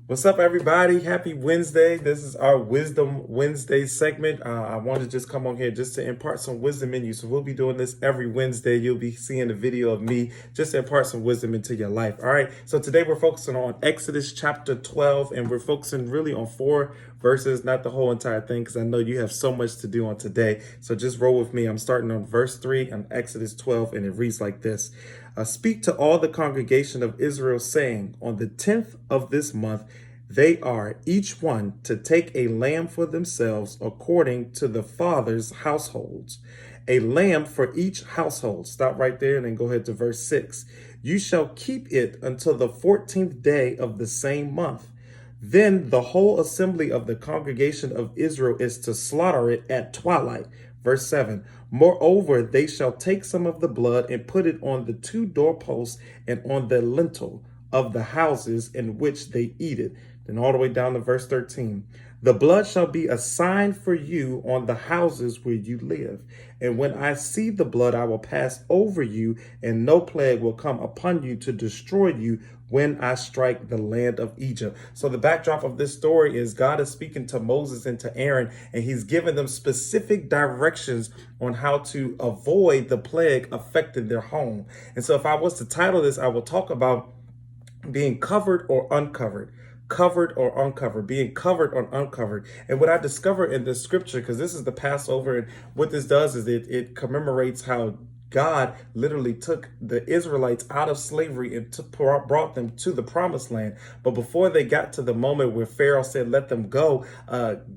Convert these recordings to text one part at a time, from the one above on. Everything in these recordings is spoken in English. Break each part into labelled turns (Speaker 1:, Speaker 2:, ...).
Speaker 1: What's up, everybody? Happy Wednesday. This is our Wisdom Wednesday segment. I wanted to just come on here just to impart some wisdom in you. So we'll be doing this every Wednesday. You'll be seeing a video of me just to impart some wisdom into your life. All right. So today we're focusing on Exodus chapter 12, and we're focusing really on 4 verses, not the whole entire thing, because I know you have so much to do on today. So just roll with me. I'm starting on verse 3 on Exodus 12, and it reads like this. Speak to all the congregation of Israel, saying, on the 10th of this month, they are each one to take a lamb for themselves according to the father's households, a lamb for each household. Stop right there and then go ahead to verse 6. You shall keep it until the 14th day of the same month. Then the whole assembly of the congregation of Israel is to slaughter it at twilight. Verse 7. Moreover, they shall take some of the blood and put it on the 2 doorposts and on the lintel of the houses in which they eat it. Then all the way down to verse 13. The blood shall be a sign for you on the houses where you live. And when I see the blood, I will pass over you, and no plague will come upon you to destroy you when I strike the land of Egypt. So the backdrop of this story is God is speaking to Moses and to Aaron, and he's giving them specific directions on how to avoid the plague affecting their home. And so if I was to title this, I will talk about being covered or uncovered. Covered or uncovered, being covered or uncovered. And what I discover in this scripture, because this is the Passover, and what this does is it commemorates how God literally took the Israelites out of slavery and brought them to the promised land. But before they got to the moment where Pharaoh said, let them go,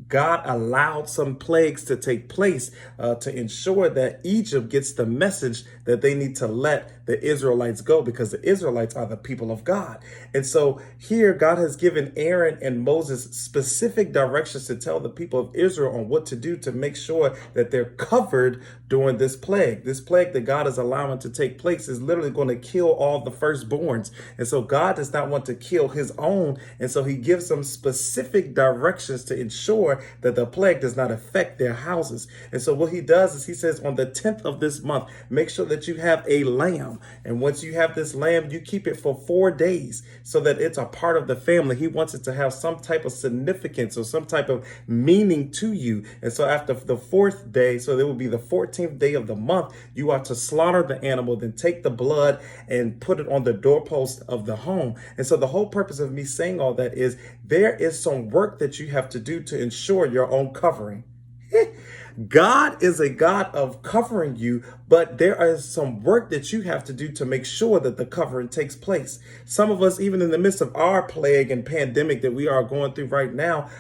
Speaker 1: God allowed some plagues to take place to ensure that Egypt gets the message that they need to let the Israelites go, because the Israelites are the people of God. And so here God has given Aaron and Moses specific directions to tell the people of Israel on what to do to make sure that they're covered during this plague. This plague that God is allowing to take place is literally going to kill all the firstborns. And so God does not want to kill his own. And so he gives them specific directions to ensure that the plague does not affect their houses. And so what he does is he says, on the 10th of this month, make sure that you have a lamb. And once you have this lamb, you keep it for 4 days so that it's a part of the family. He wants it to have some type of significance or some type of meaning to you. And so after the 4th day, so there will be the 14th day of the month, you are to slaughter the animal, then take the blood and put it on the doorpost of the home. And so the whole purpose of me saying all that is there is some work that you have to do to ensure your own covering. God is a God of covering you, but there is some work that you have to do to make sure that the covering takes place. Some of us, even in the midst of our plague and pandemic that we are going through right now,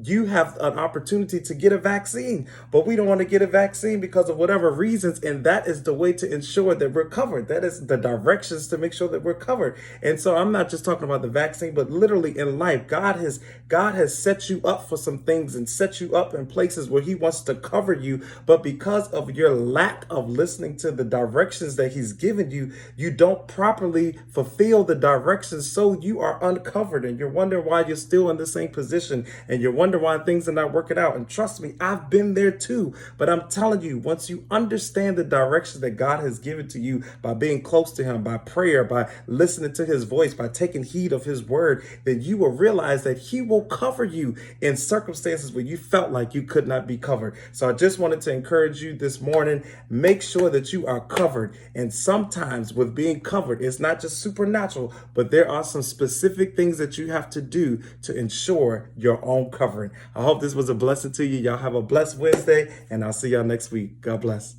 Speaker 1: you have an opportunity to get a vaccine, but we don't want to get a vaccine because of whatever reasons. And that is the way to ensure that we're covered. That is the directions to make sure that we're covered. And so I'm not just talking about the vaccine, but literally in life, God has set you up for some things and set you up in places where he wants to cover you. But because of your lack of listening to the directions that he's given you, you don't properly fulfill the directions. So you are uncovered, and you're wondering why you're still in the same position, and you're wondering why things are not working out. And trust me, I've been there too. But I'm telling you, once you understand the directions that God has given to you by being close to him, by prayer, by listening to his voice, by taking heed of his word, then you will realize that he will cover you in circumstances where you felt like you could not be covered. So I just wanted to encourage you this morning, make sure that you are covered. And sometimes with being covered, it's not just supernatural, but there are some specific things that you have to do to ensure your own covering. I hope this was a blessing to you. Y'all have a blessed Wednesday, and I'll see y'all next week. God bless.